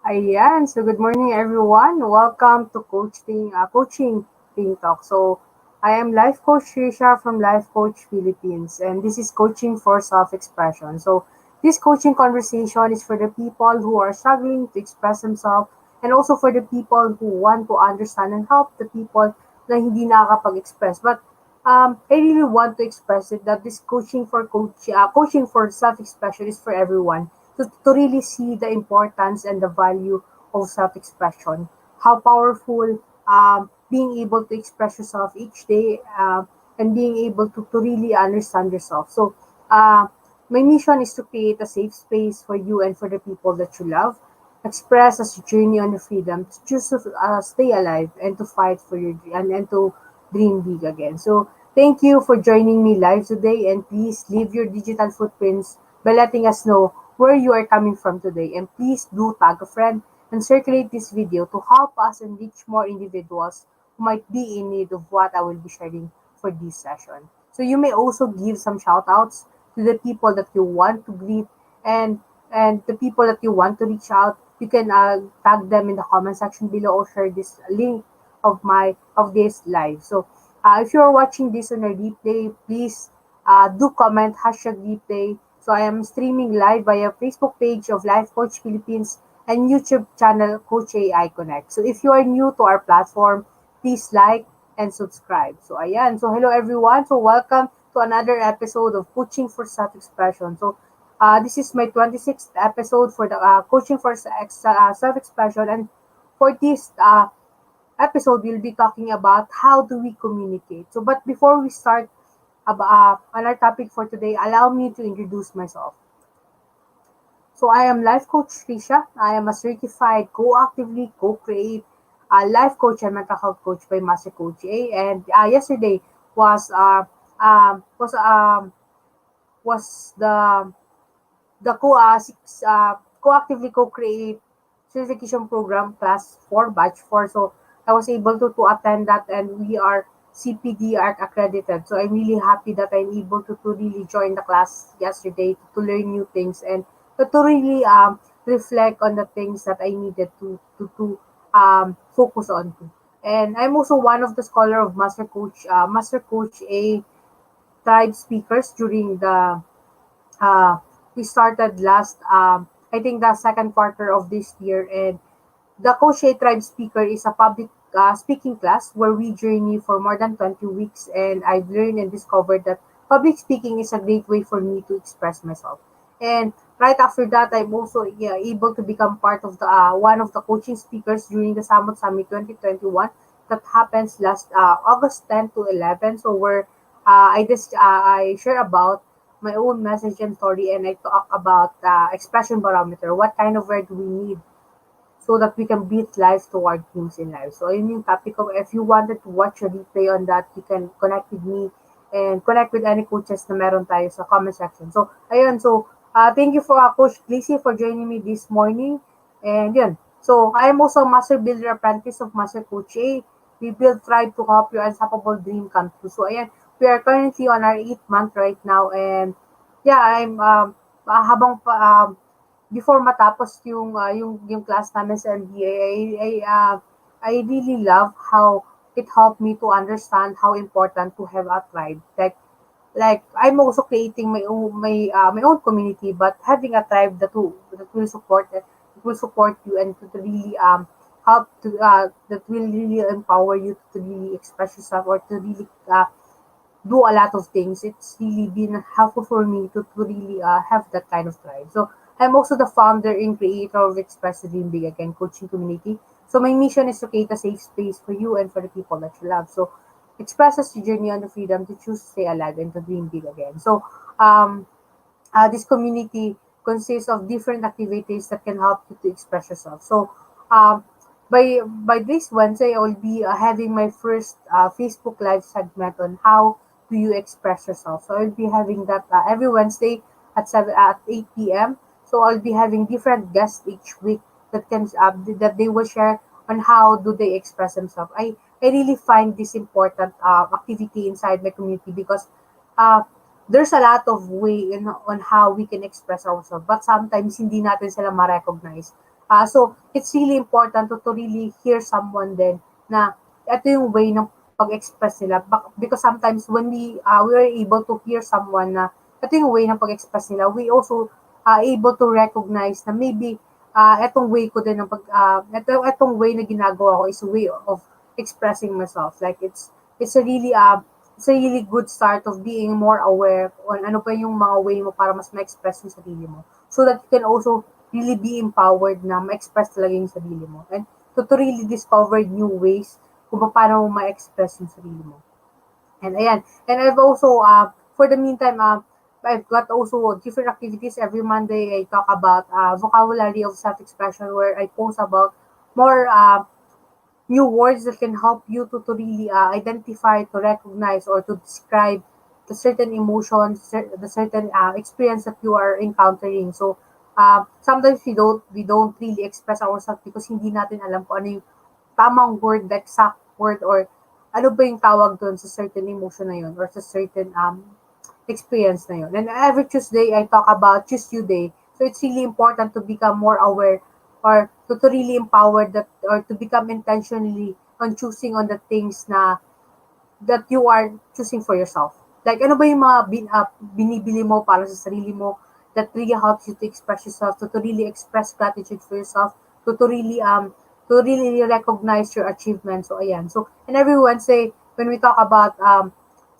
Ayan. So good morning, everyone. Welcome to Coaching Team Talk. So I am Life Coach Tricia from Life Coach Philippines, and this is Coaching for Self-Expression. So this coaching conversation is for the people who are struggling to express themselves and also for the people who want to understand and help the people na hindi nakakapag-express. But I really want to express it that this coaching for self-expression is for everyone to really see the importance and the value of self-expression. How powerful being able to express yourself each day and being able to really understand yourself. So, my mission is to create a safe space for you and for the people that you love. Express as you journey on the freedom to choose to stay alive and to fight for your dream and to dream big again. So, thank you for joining me live today, and please leave your digital footprints by letting us know where you are coming from today. And please do tag a friend and circulate this video to help us and reach more individuals who might be in need of what I will be sharing for this session. So you may also give some shout outs to the people that you want to greet and the people that you want to reach out. You can tag them in the comment section below or share this link of this live. So if you are watching this on a replay, please do comment hashtag replay. So I am streaming live via Facebook page of Life Coach Philippines and YouTube channel Coach AI Connect. So if you are new to our platform, please like and subscribe. So ayan. So hello everyone. So welcome to another episode of Coaching for Self-Expression. So this is my 26th episode for the Coaching for Self-Expression, and for this episode, we'll be talking about how do we communicate. So, but before we start on our topic for today, allow me to introduce myself. So, I am Life Coach Tricia. I am a certified co-actively co-create life coach and mental health coach by Master Coach A. And yesterday was uh, um, was um, was the co-actively co-create certification program class 4 batch 4. So I was able to attend that, and we are CPD art accredited. So I'm really happy that I'm able to really join the class yesterday to learn new things and to really reflect on the things that I needed to focus on to. And I'm also one of the scholar of Master Coach A tribe speakers during the uh, we started last I think the second quarter of this year, and the Crochet Tribe Speaker is a public speaking class where we journey for more than 20 weeks, and I've learned and discovered that public speaking is a great way for me to express myself. And right after that, I'm also able to become part of the one of the coaching speakers during the Summit 2021 that happens last August 10 to 11. So where I share about my own message and story, and I talk about expression barometer. What kind of word do we need so that we can beat life toward dreams in life. So yun yung topic ko. If you wanted to watch a replay on that, you can connect with me and connect with any coaches na meron tayo sa comment section. So, ayun. So, thank you for Coach Lacey for joining me this morning. And yun. So, I am also a Master Builder Apprentice of Master Coach A. We build Thrive to help your unstoppable dream come true. So, ayan. We are currently on our 8th month right now. And yeah, I'm habang before matapos yung class namin sa MBA, I really love how it helped me to understand how important to have a tribe. Like I'm also creating my own community, but having a tribe that will support you and to really help to that will really empower you to really express yourself or to really do a lot of things. It's really been helpful for me to really have that kind of drive. So I'm also the founder and creator of Express the Dream Big Again coaching community. So my mission is to create a safe space for you and for the people that you love. So express us your journey on the freedom to choose to stay alive and to dream big again. So um, this community consists of different activities that can help you to express yourself. So um, by this Wednesday, I will be having my first Facebook Live segment on how do you express yourself. So I'll be having that every Wednesday at 8 p.m. So I'll be having different guests each week that they will share on how do they express themselves. I really find this important activity inside my community because uh, there's a lot of way on how we can express ourselves, but sometimes hindi natin sila ma-recognize. So, it's really important to really hear someone din na ito yung way ng pag-express nila. Because sometimes when we are able to hear someone na ito yung way ng pag-express nila, we also able to recognize na maybe etong way ko din ng etong way na ginagawa ko is a way of expressing myself. Like it's a really it's a really good start of being more aware on ano pa yung mga way mo para mas ma-express yung sarili mo. So that you can also really be empowered na ma-express talaga yung sarili mo. And to really discover new ways kung paano mo ma-express yung sarili mo. And ayan. And I've also, for the meantime, I've got also different activities. Every Monday, I talk about vocabulary of self-expression where I post about more new words that can help you to really identify, to recognize, or to describe the certain emotions, the certain experience that you are encountering. So, sometimes we don't really express ourselves because hindi natin alam kung ano yung tamang word, the exact word, or ano ba yung tawag doon sa certain emotion na yun or sa certain experience na yun. And every Tuesday, I talk about Choose You Day. So it's really important to become more aware or to really empower that or to become intentionally on choosing on the things na that you are choosing for yourself. Like, ano ba yung mga binibili mo para sa sarili mo that really helps you to express yourself, to really express gratitude for yourself, to really recognize your achievements. So, ayan. So, and every Wednesday, when we talk about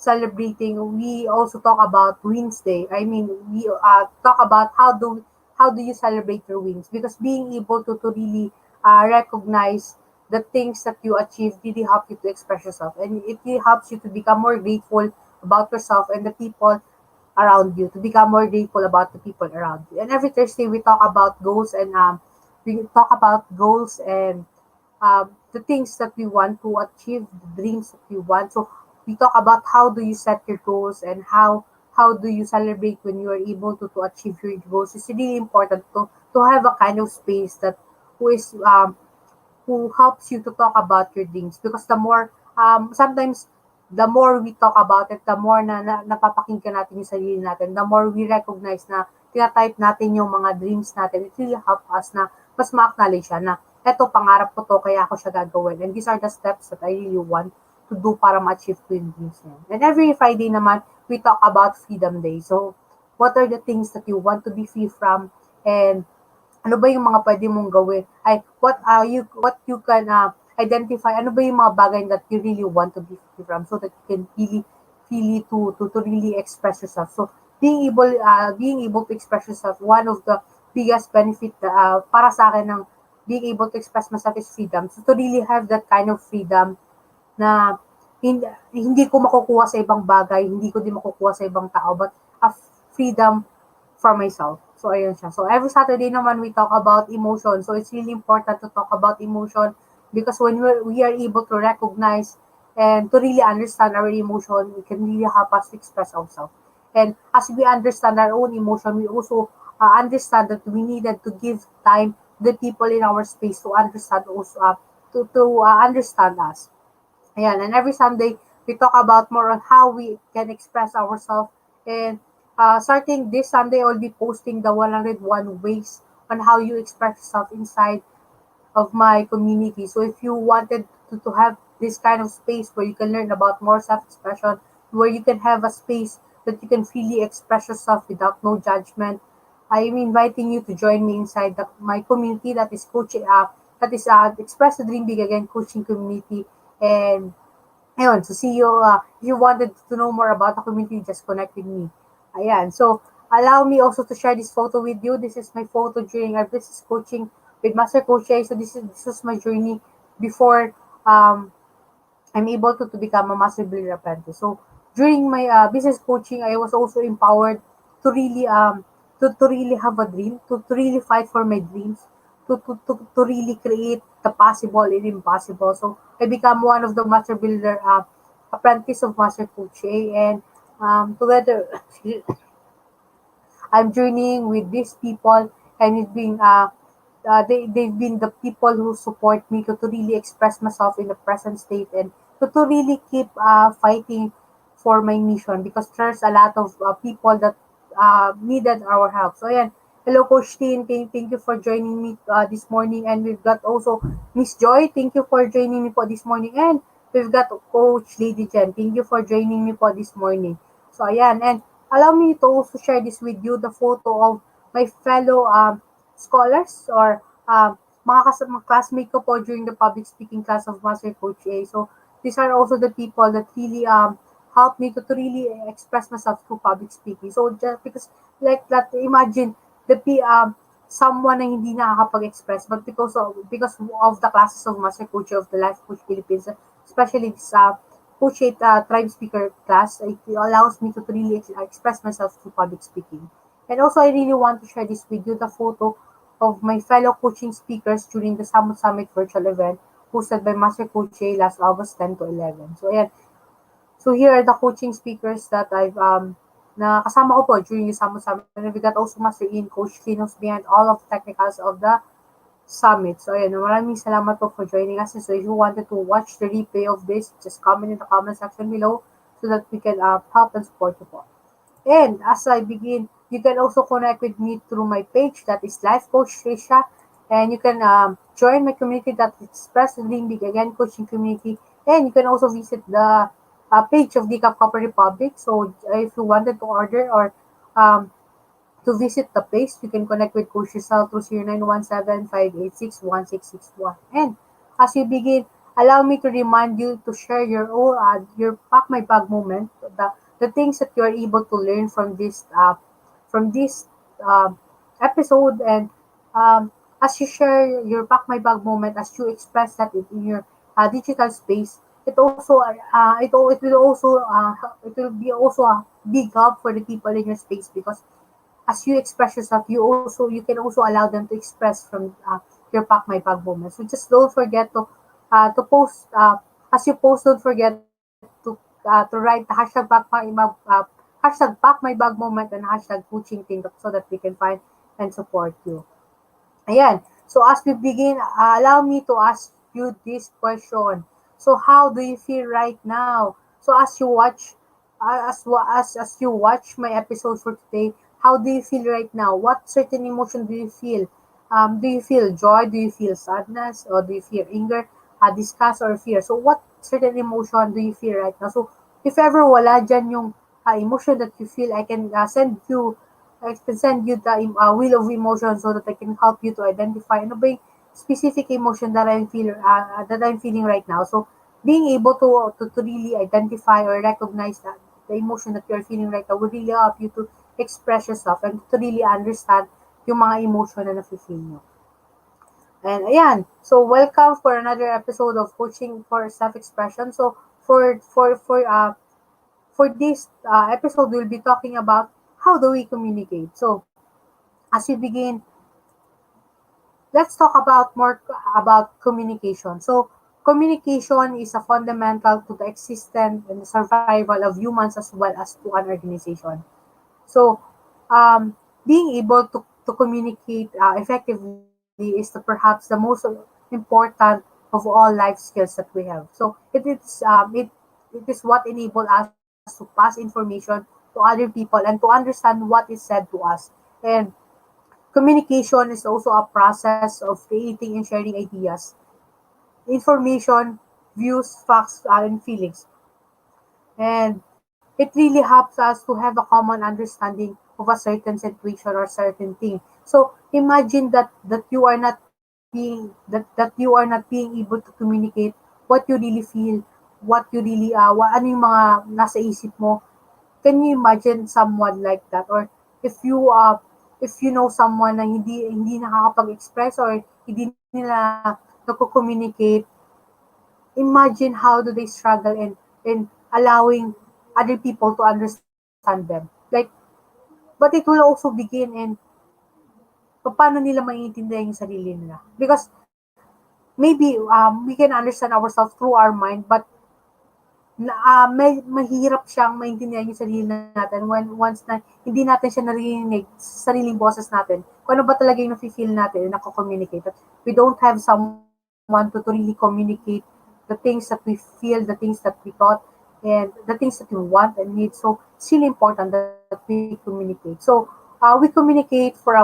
celebrating, we also talk about wins day. I mean, we talk about how do you celebrate your wins because being able to really recognize the things that you achieve really help you to express yourself and it really helps you to become more grateful about yourself and the people around you, to become more grateful about the people around you. And every Thursday we talk about goals and we talk about goals and the things that we want to achieve, the dreams that we want. So we talk about how do you set your goals and how do you celebrate when you are able to achieve your goals. It's really important to have a kind of space that who is who helps you to talk about your dreams because the more sometimes the more we talk about it, the more napapakinggan natin yung sarili natin, the more we recognize na tinatype natin yung mga dreams natin, it really help us na mas ma-acknowledge siya na eto, pangarap ko to, kaya ako siya gagawin. And these are the steps that I really want to do para ma-achieve ko yung dreams niya. And every Friday naman, we talk about Freedom Day. So, what are the things that you want to be free from and ano ba yung mga pwede mong gawin? Ay, what you can identify, ano ba yung mga bagay that you really want to be free from so that you can really to really express yourself. So being able to express yourself, one of the biggest benefit para sa akin ng being able to express myself is freedom. So to really have that kind of freedom na hindi ko makukuha sa ibang bagay, hindi ko din makukuha sa ibang tao, but a freedom for myself. So, ayun siya. So, every Saturday naman we talk about emotion. So, it's really important to talk about emotion because when we are able to recognize and to really understand our emotion, it can really help us to express ourselves. And as we understand our own emotion, we also understand that we needed to give time to the people in our space to understand also, to understand us. Ayan, and every Sunday, we talk about more on how we can express ourselves. And starting this Sunday, I'll be posting the 101 ways on how you express yourself inside of my community. So if you wanted to have this kind of space where you can learn about more self-expression, where you can have a space that you can freely express yourself without no judgment, I am inviting you to join me inside my community that is coaching, that is Express the Dream Big Again coaching community. And ayun, so see you, if you wanted to know more about the community, just connect with me. Ayan, so allow me also to share this photo with you. This is my photo during our business coaching with Master Coach Tricia. So this was my journey before I'm able to become a master builder apprentice. So during my business coaching, I was also empowered to really to really have a dream, to really fight for my dreams, to really create the possible and impossible. So I become one of the master builder apprentice of Master Coach A, and together I'm journeying with these people, and it's been they've been the people who support me to really express myself in the present state and to really keep fighting for my mission because there's a lot of people that needed our help. So yeah, Hello, Coach Tin. Thank you for joining me this morning. And we've got also Miss Joy. Thank you for joining me po this morning. And we've got Coach Lady Jen. Thank you for joining me po this morning. So, ayan. And allow me to also share this with you, the photo of my fellow scholars or mga classmate ko po during the public speaking class of Master Coach A. So, these are also the people that really helped me to really express myself through public speaking. So, just because like that, imagine the someone na hindi nakakapag-express but because of the classes of Master Coach of the Life Coach Philippines, especially this Coach 8 Tribe Speaker class, it allows me to really express myself through public speaking. And also, I really want to share this with you, the photo of my fellow coaching speakers during the Summit virtual event hosted by Master Coach A last August 10 to 11. So, ayan, so here are the coaching speakers that I've na kasama ko po during the summit. And we got also Master Ian, Coach Lin, who's behind all of the technicals of the summit. So ayan, maraming salamat po for joining us. So if you wanted to watch the replay of this, just comment in the comment section below so that we can help and support you po. And as I begin, you can also connect with me through my page that is Life Coach Tricia. And you can join my community that is Dream Big Again Coaching Community. And you can also visit the page of Decaf Copper Republic. So if you wanted to order or um, to visit the place, you can connect with Coach Rizal through 0917-586-1661. And as you begin, allow me to remind you to share your Pack My Bag moment, the things that you are able to learn from this uh, episode. And as you share your Pack My Bag moment, as you express that in your digital space, it will be also a big help for the people in your space because as you express yourself, you can also allow them to express from your Pack My Bag moment. So just don't forget to post as you post. Don't forget to write the hashtag Pack My Bag moment and hashtag coaching thing so that we can find and support you. Ayan. So as we begin, allow me to ask you this question. So how do you feel right now? So as you watch my episode for today, how do you feel right now? What certain emotion do you feel? Do you feel joy? Do you feel sadness? Or do you feel anger, disgust, or fear? So what certain emotion do you feel right now? So if ever wala dyan yung emotion that you feel, I can send you the wheel of emotion so that I can help you to identify ano ba yung specific emotion that I'm feeling right now. So being able to really identify or recognize that the emotion that you're feeling right now will really help you to express yourself and to really understand yung mga emotion na nafe-feel nyo. And ayan, so welcome for another episode of Coaching for Self-Expression. So for this episode, we'll be talking about how do we communicate. So as we begin, let's talk about more about communication. So communication is a fundamental to the existence and the survival of humans as well as to an organization. So being able to communicate effectively is perhaps the most important of all life skills that we have. So it is what enables us to pass information to other people and to understand what is said to us. And communication is also a process of creating and sharing ideas, information, views, facts, and feelings. And it really helps us to have a common understanding of a certain situation or certain thing. So imagine that you are not being able to communicate what you really feel, ano yung mga nasa isip mo. Can you imagine someone like that? Or if you uh, if you know someone na hindi nakakapag-express or hindi nila nagko-communicate, imagine how do they struggle in allowing other people to understand them. Like, but it will also begin in paano nila maiintindihan yung sarili nila. Because maybe we can understand ourselves through our mind, but mahirap siyang maintindihan yung sarili natin once na hindi natin siya naririnig sa sariling boses natin. Kung ano ba talaga yung nafe-feel natin na nako-communicate. That we don't have someone to really communicate the things that we feel, the things that we thought, and the things that we want and need. So it's really important that we communicate. So we communicate for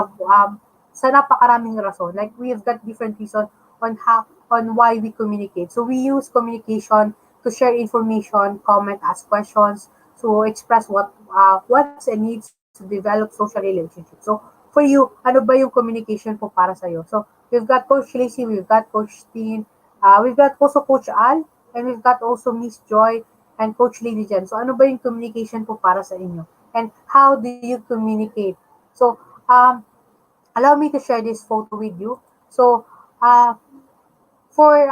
sa napakaraming rason. Like we have got different reason on why we communicate. So we use communication to share information, comment, ask questions, so express wants and needs to develop social relationships. So for you, ano ba yung communication po para sa iyo? So we've got Coach Lacey, we've got Coach Teen, we've got also Coach Al, and we've got also Miss Joy and Coach Lady Jen. So ano ba yung communication po para sa inyo? And how do you communicate? So allow me to share this photo with you. So uh, for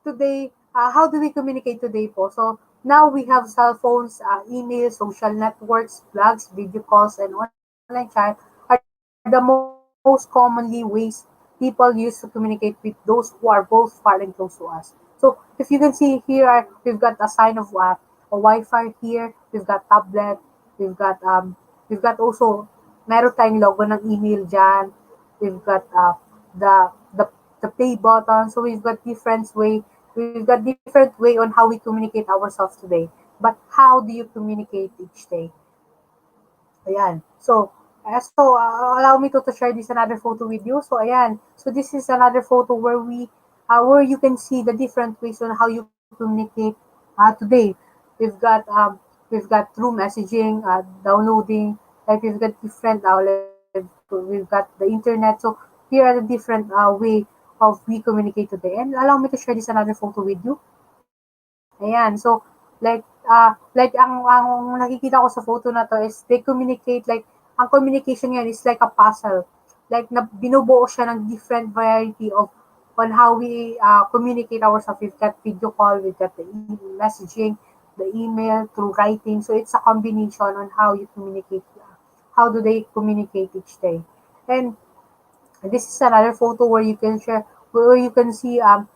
today, how do we communicate today po? So now we have cell phones, email, social networks, blogs, video calls, and online chat are the most commonly ways people use to communicate with those who are both far and close to us. So if you can see here, we've got a sign of a Wi-Fi here. We've got tablet. We've got also meron tayong logo ng email dyan. We've got the the the play button. So we've got different way on how we communicate ourselves today. But how do you communicate each day? Ayan. So, allow me to share this another photo with you. So, ayan. So, this is another photo where you can see the different ways on how you communicate today. We've got through messaging, downloading, like we've got different we've got the internet. So, here are the different way of we communicate today. And allow me to share this another photo with you. Ayan. So, ang nakikita ko sa photo na to is they communicate like, ang communication yan is like a puzzle. Like, na binubuo siya ng different variety of on how we communicate ourselves. We've got video call, we've got the messaging, the email, through writing. So, it's a combination on how you communicate. How do they communicate each day? And this is another photo where you can see a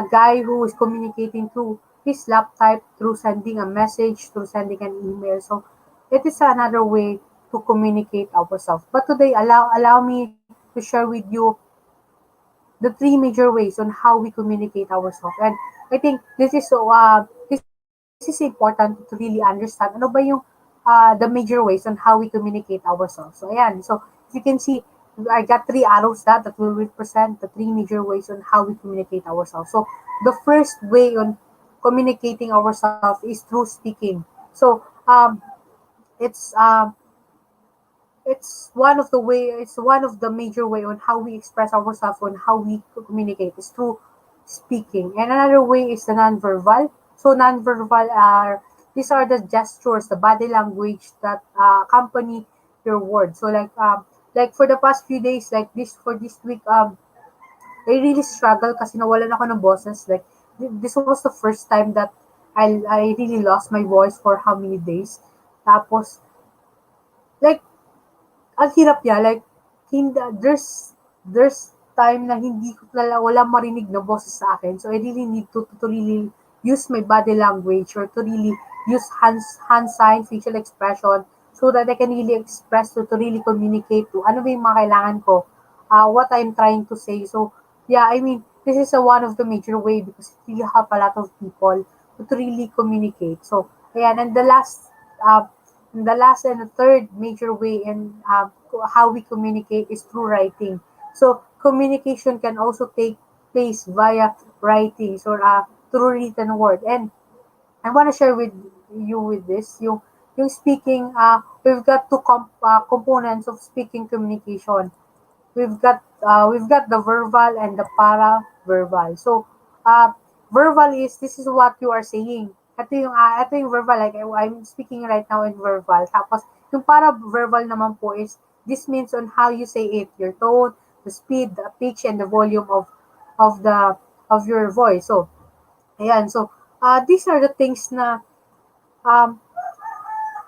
guy who is communicating through his laptop, through sending a message, through sending an email. So it is another way to communicate ourselves. But today, allow me to share with you the three major ways on how we communicate ourselves. And I think this is important to really understand ano ba yung the major ways on how we communicate ourselves. So ayan, so if you can see, I got three arrows that will represent the three major ways on how we communicate ourselves. So the first way on communicating ourselves is through speaking. So it's um, it's one of the major way on how we express ourselves, on how we communicate is through speaking. And another way is the nonverbal. So nonverbal are these are the gestures, the body language that accompany your words. So like for the past few days, like this for this week, I really struggle kasi nawalan ako ng boses. Like this was the first time that I really lost my voice for how many days. Tapos like ang hirap niya, like, hindi, there's time na hindi ko walang marinig na boses sa akin. So, I really need to really use my body language or to really use hand sign, facial expression so that I can really express to really communicate to ano ba yung mga kailangan ko, what I'm trying to say. So, yeah, I mean, this is one of the major way because it really help a lot of people to really communicate. So, ayan, and uh, the last and the third major way in how we communicate is through writing. So communication can also take place via writings or through written word. And I want to share with you with this yung speaking. We've got two components of speaking communication. We've got the verbal and the para-verbal. So, uh, verbal is this is what you are saying. Ito yung verbal, like I'm speaking right now in verbal. Tapos, yung para-verbal naman po is this means on how you say it, your tone, the speed, the pitch, and the volume of the of your voice. So, ayan. So, these are the things na um,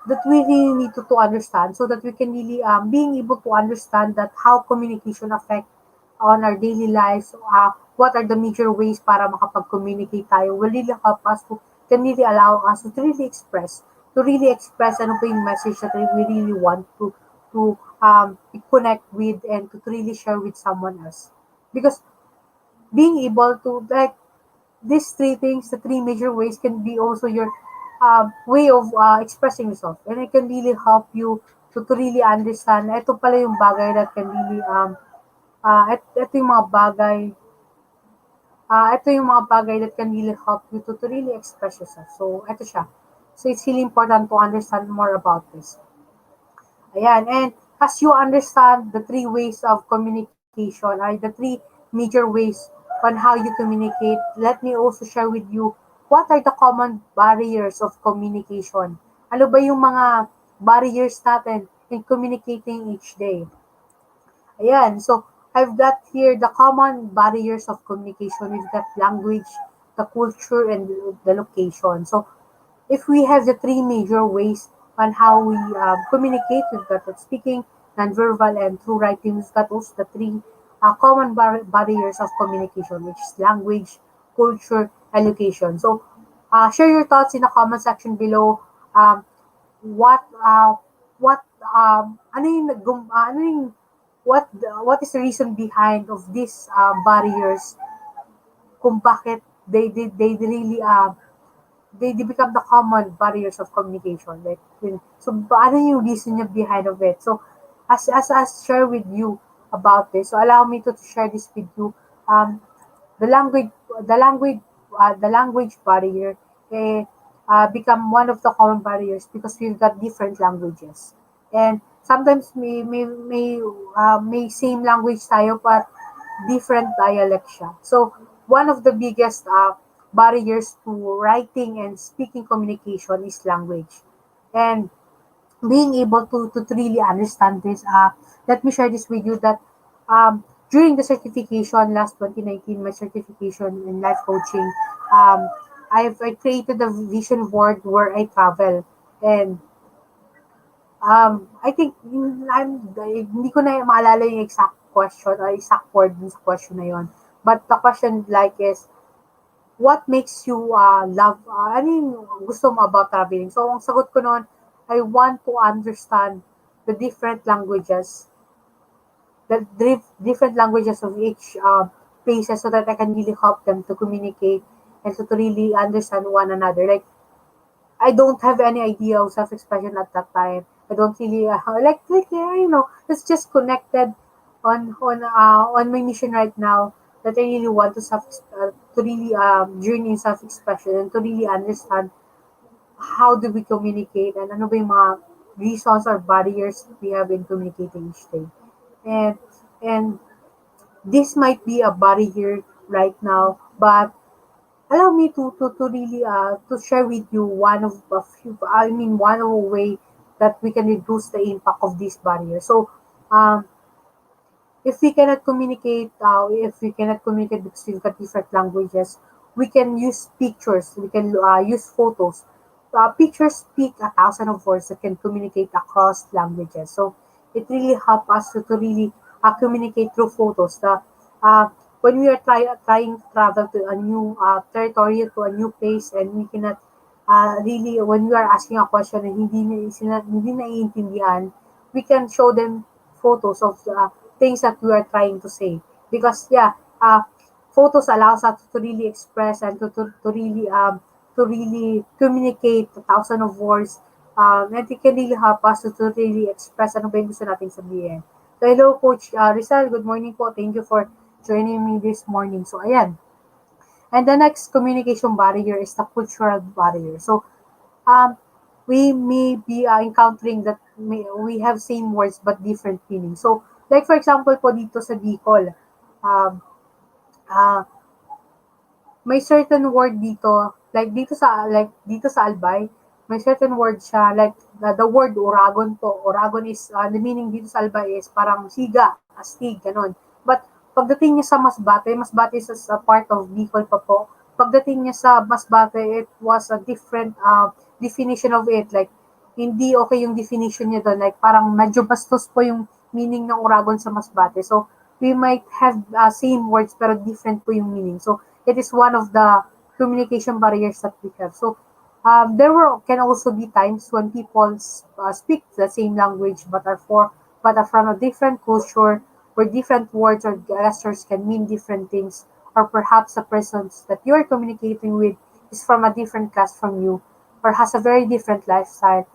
that we really need to understand so that we can really being able to understand that how communication affect on our daily lives, what are the major ways para makapag-communicate tayo will really help us to can really allow us to really express ano po yung message that we really want to connect with and to really share with someone else. Because being able to like these three things, the three major ways, can be also your way of expressing yourself, and it can really help you to really understand, ito pala yung bagay that can really, ito yung mga bagay, ito yung mga bagay that can really help you to really express yourself. So, ito siya. So, it's really important to understand more about this. Ayan, and as you understand the three ways of communication, or the three major ways on how you communicate, let me also share with you what are the common barriers of communication. Ano ba yung mga barriers natin in communicating each day? Ayan, so I've got here the common barriers of communication. We've got language, the culture, and the location. So if we have the three major ways on how we communicate, we've got the speaking, nonverbal, and through writing, we've got also the three common barriers of communication, which is language, culture, and location. So share your thoughts in the comment section below. Um, what what ano yung ano yung what is the reason behind of these barriers kung bakit they really they become the common barriers of communication. Like, so ano yung reason niya behind of it? So, as share with you about this, so allow me to share this with you. Um, the language, the language barrier become one of the common barriers because we've got different languages, and sometimes may same language tayo but different dialect siya. So one of the biggest barriers to writing and speaking communication is language. And being able to really understand this, let me share this with you that during the certification last 2019, my certification in life coaching, um, I created a vision board where I travel. And I think hindi ko na maalala yung exact question or exact word dun sa question na yon. But the question like is, what makes you love, ano yung gusto mo about traveling? So, ang sagot ko noon, I want to understand the different languages, different languages of each places so that I can really help them to communicate and to really understand one another. Like, I don't have any idea of self-expression at that time. I don't really it's just connected on my mission right now that I really want to to really journey in self-expression and to really understand how do we communicate and ano ba yung mga reasons or barriers we have in communicating each day. And and this might be a barrier right now, but allow me to really to share with you one of a few, I mean one of a way that we can reduce the impact of this barrier. So um if we cannot communicate because we've got different languages, we can use pictures, we can use photos. Pictures speak 1,000 of words that can communicate across languages. So it really helps us to really communicate through photos. Uh, when we are trying to travel to a new territory, to a new place, and we cannot really, when we are asking a question and hindi naiintindihan, we can show them photos of things that we are trying to say. Because yeah, photos allows us to really express and to really communicate 1,000 of words. And it can really help us to really express ano ba yung gusto nating sabihin. So hello Coach Rizal, good morning po. Thank you for joining me this morning. So ayan. And the next communication barrier is the cultural barrier. So um, we may be encountering that we have same words but different meanings. So, like for example po dito sa Bicol, um, uh, may certain word dito, like dito sa Albay, may certain word siya, like the word Uragon po. Uragon is, the meaning dito sa Albay is parang siga, astig, ganun. But pagdating niya sa Masbate is a part of Bicol pa po. Pagdating niya sa Masbate, it was a different definition of it. Like, hindi okay yung definition niya doon. Like, parang medyo bastos po yung meaning ng Uragon sa Masbate. So, we might have same words pero different po yung meaning. So, it is one of the communication barriers that we have. So, can also be times when people speak the same language but are from a different culture where different words or gestures can mean different things, or perhaps the person that you are communicating with is from a different class from you or has a very different lifestyle,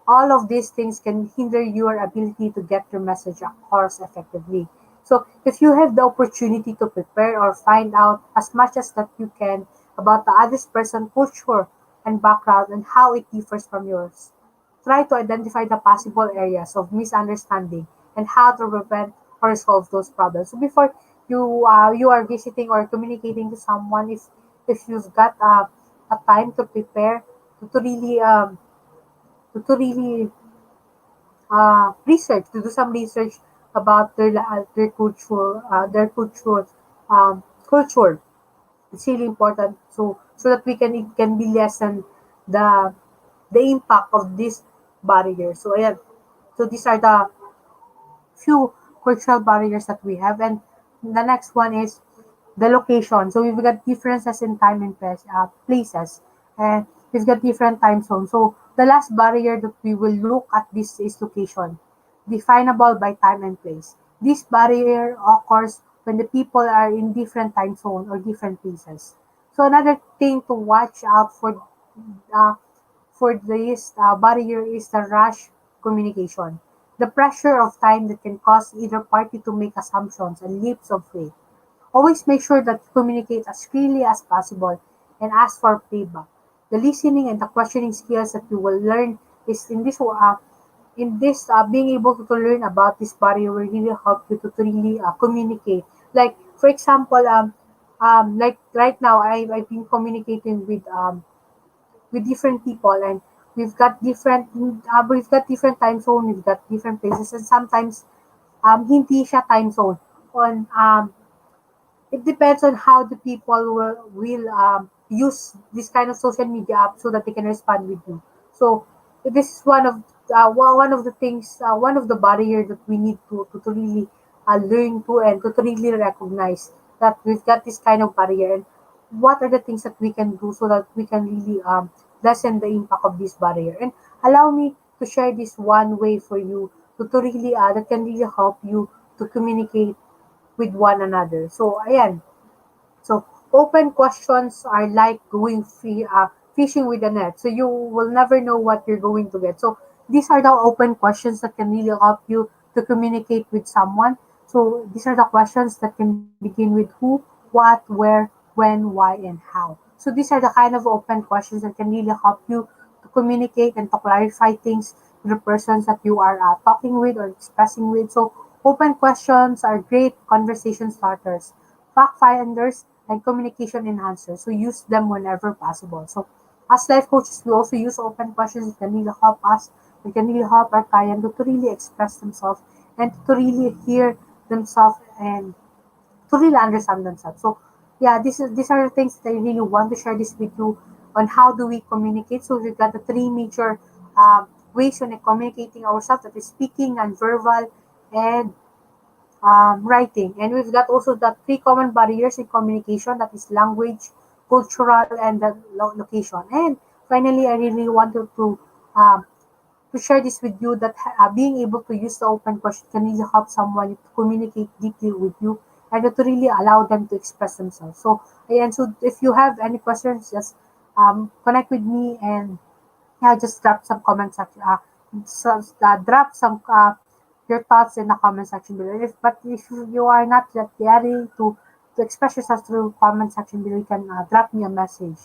all of these things can hinder your ability to get your message across effectively. So if you have the opportunity to prepare or find out as much as that you can about the other person's culture and background and how it differs from yours, try to identify the possible areas of misunderstanding and how to prevent or resolve those problems. So before you are visiting or communicating to someone, if you've got a time to prepare to really to really research, to do some research about their culture. It's really important so that we can it can be lessen the the impact of this barrier. So ayan. So these are the few cultural barriers that we have. And the next one is the location. So we've got differences in time and places, and we've got different time zones. So the last barrier that we will look at this is location, definable by time and place. This barrier occurs when the people are in different time zone or different places. So another thing to watch out uh, for this barrier is the rush communication. The pressure of time that can cause either party to make assumptions and leaps of faith. Always make sure that you communicate as clearly as possible and ask for feedback. The listening and the questioning skills that you will learn is in this being able to learn about this barrier will really help you to really communicate. Like for example, like right now I've been communicating with different people, and we've got different time zone, we've got different places, and sometimes hindi siya time zone on it depends on how the people will use this kind of social media app so that they can respond with you. So this is one of the things, one of the barrier that we need to really learn to and to really recognize that we've got this kind of barrier, and what are the things that we can do so that we can really lessen the impact of this barrier. And allow me to share this one way for you to really that can really help you to communicate with one another. So, ayan. So, open questions are like fishing with a net. So, you will never know what you're going to get. So, these are the open questions that can really help you to communicate with someone. So, these are the questions that can begin with who, what, where, when, why, and how. So, these are the kind of open questions that can really help you to communicate and to clarify things to the persons that you are talking with or expressing with. So, open questions are great conversation starters, fact finders, and communication enhancers. So use them whenever possible. So as life coaches, we also use open questions that can really help us, that can really help our client to really express themselves and to really hear themselves and to really understand themselves. So yeah, these are the things that I really want to share this with you on how do we communicate. So we've got the three major ways when communicating ourselves, that is speaking, non-verbal, and writing. And we've got also the three common barriers in communication, that is language, cultural, and the location. And finally, I really wanted um, to share this with you that being able to use the open question can really help someone to communicate deeply with you and to really allow them to express themselves. So, and so if you have any questions, just connect with me, and yeah, just drop some comment section. Drop some your thoughts in the comment section below. But if you are not yet ready to express yourself through comment section below, you can drop me a message.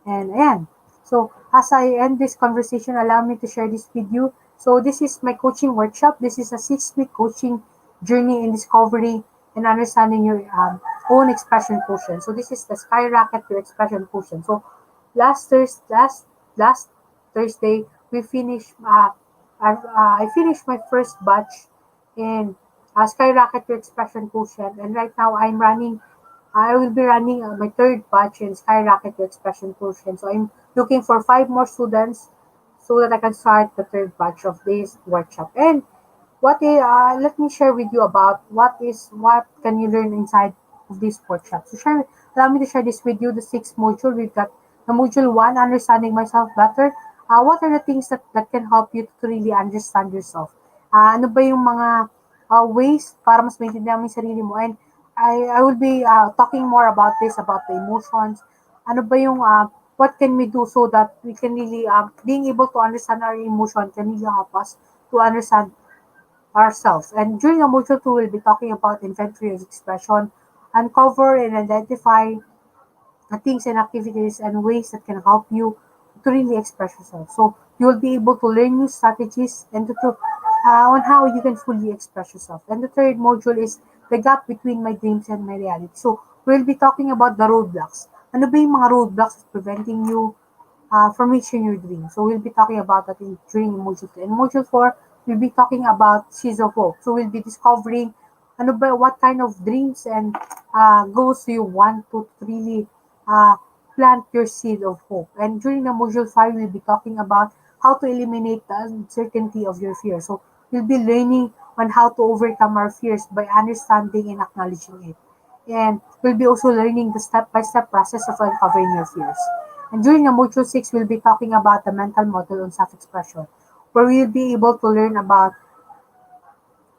And ayan. So as I end this conversation, allow me to share this with you. So this is my coaching workshop. This is a 6-week coaching journey in discovering and understanding your own expression quotient. So this is the skyrocket your expression quotient. So last Thursday, last Thursday, we finished. I finished my first batch in Skyrocket Your Expression Quotient, and right now I'm running. I will be running my third batch in Skyrocket Your Expression Quotient. So I'm looking for 5 more students so that I can start the third batch of this workshop. And let me share with you about what can you learn inside of this workshop. Allow me to share this with you. The 6 module we've got the module one, understanding myself better. What are the things that can help you to really understand yourself? Ano ba yung mga ways para mas maintindihan mo yung sarili mo? And I will be talking more about this, about the emotions. Ano ba yung what can we do so that we can really being able to understand our emotion can really help us to understand ourselves. And during the module 2, we'll be talking about inventory of expression, uncover and identify things and activities and ways that can help you to really express yourself. So you will be able to learn new strategies and on how you can fully express yourself. And the third module is the gap between my dreams and my reality. So we'll be talking about the roadblocks. Ano ba yung mga roadblocks preventing you from reaching your dream? So we'll be talking about that during module 3. In module 4, we'll be talking about seeds of hope. So we'll be discovering what kind of dreams and goals do you want to really uh, plant your seed of hope. And during the module 5, we'll be talking about how to eliminate the uncertainty of your fear. So we'll be learning on how to overcome our fears by understanding and acknowledging it. And we'll be also learning the step-by-step process of uncovering your fears. And during the module 6, we'll be talking about the mental model on self-expression, where we'll be able to learn about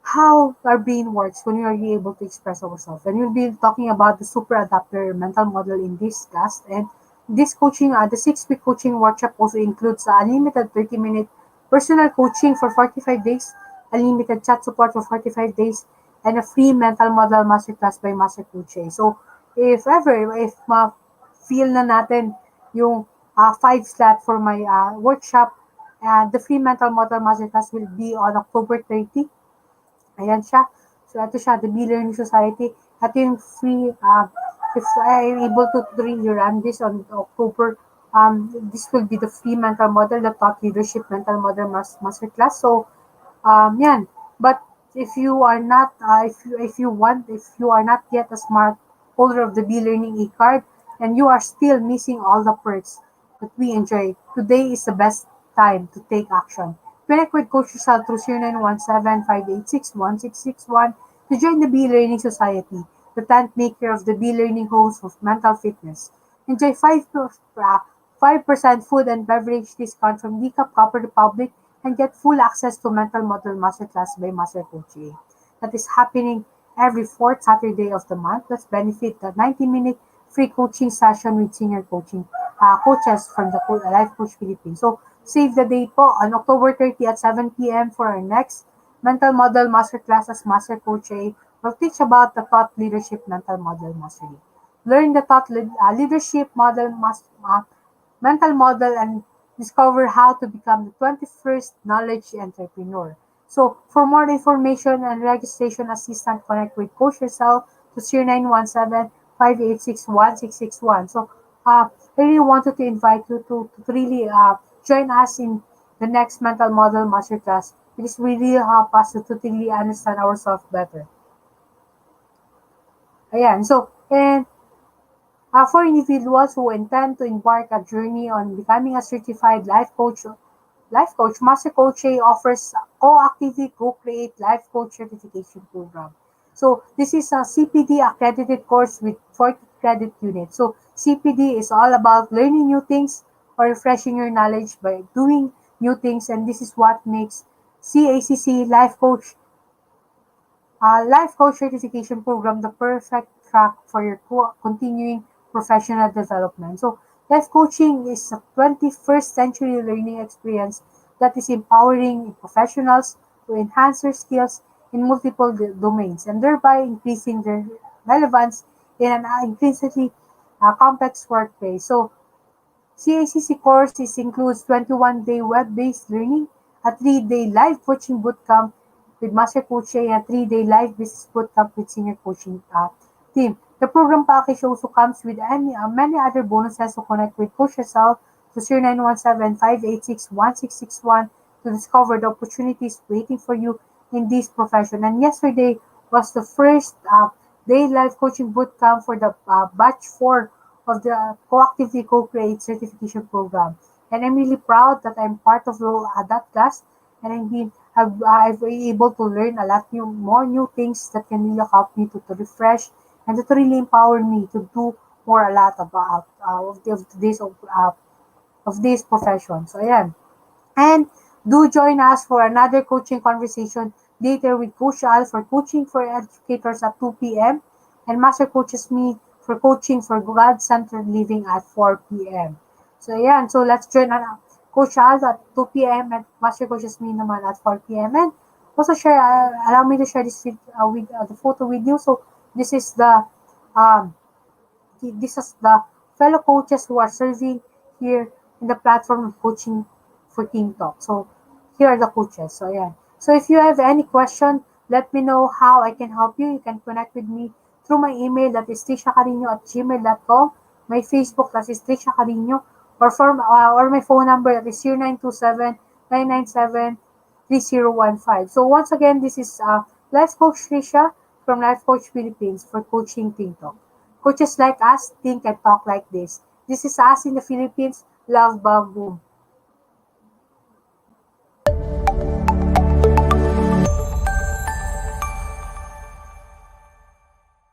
how our brain works when we are able to express ourselves. And we'll be talking about the super adapter mental model in this class. And this coaching, the 6-week coaching workshop also includes unlimited 30-minute personal coaching for 45 days, unlimited chat support for 45 days, and a free mental model masterclass by Master Coach. So, if feel na natin yung 5 slot for my workshop, the free mental model masterclass will be on October 30. Ayan siya. So, ito siya, the Be Learning Society. Ito yung free, if I am able to really run this on October, this will be the free mental model, the Thought Leadership Mental Model Masterclass. So, yan. But if you are not, if you are not yet a smart holder of the Be Learning e-card, and you are still missing all the perks that we enjoy, today is the best time to take action. Connect with Coach Tricia through 0917-586-1661 to join the Be Learning Society, the tent maker of the Be Learning host of mental fitness. Enjoy 5% food and beverage discount from Decaf Copper Republic and get full access to Mental Model Masterclass by Master Coach A. That is happening every fourth Saturday of the month. Let's benefit the 90-minute free coaching session with senior coaches from the Life Coach Philippines. So, save the date po on October 30 at 7 p.m. for our next Mental Model Masterclass as Master Coach A will teach about the Thought Leadership Mental Model Mastery. Learn the Thought Leadership Mental Model and discover how to become the 21st knowledge entrepreneur. So, for more information and registration assistant, connect with Coach yourself to 0917-586-1661. So, I really wanted to invite you to really join us in the next Mental Model Masterclass because we really help us to really understand ourselves better. Ayan, so, and for individuals who intend to embark a journey on becoming a certified life coach, Master Coach A offers co-actively co-create life coach certification program. So this is a CPD accredited course with 40 credit units. So CPD is all about learning new things or refreshing your knowledge by doing new things, and this is what makes CACC Life Coach Certification Program the perfect track for your continuing professional development. So, life coaching is a 21st century learning experience that is empowering professionals to enhance their skills in multiple domains and thereby increasing their relevance in an increasingly complex workplace. So, CACC courses includes 21-day web-based learning, a 3-day live coaching bootcamp with Master Coach and a 3-day live business bootcamp with senior coaching team. The program package also comes with many other bonuses to connect with Coach yourself to 0917-586-1661 to discover the opportunities waiting for you in this profession. And yesterday was the first day live coaching bootcamp for the batch 4 of the Coactively Co-Create certification program. And I'm really proud that I'm part of that class, and I've been able to learn a lot more new things that can really help me to refresh and to really empower me to do more a lot about of this profession. So, ayan. And do join us for another coaching conversation later with Coach Al for Coaching for Educators at 2 p.m. and Master Coaches Me for Coaching for God-Centered Living at 4 p.m. So, yeah. So, let's join Coach Al at 2 p.m. and Master Coaches me naman at 4 p.m. And also allow me to share this with the photo with you. So, this is um, the fellow coaches who are serving here in the platform of coaching for Team Talk. So here are the coaches. So yeah. So if you have any question, let me know how I can help you. You can connect with me through my email that is triciacarino@gmail.com, my Facebook that is Tricia Carino, or my phone number that is 0927-997-3015. So once again, this is Life Coach Tricia from Life Coach Philippines for Coaching Team Talk. Coaches like us think and talk like this. This is us in the Philippines. Love, bomb, boom.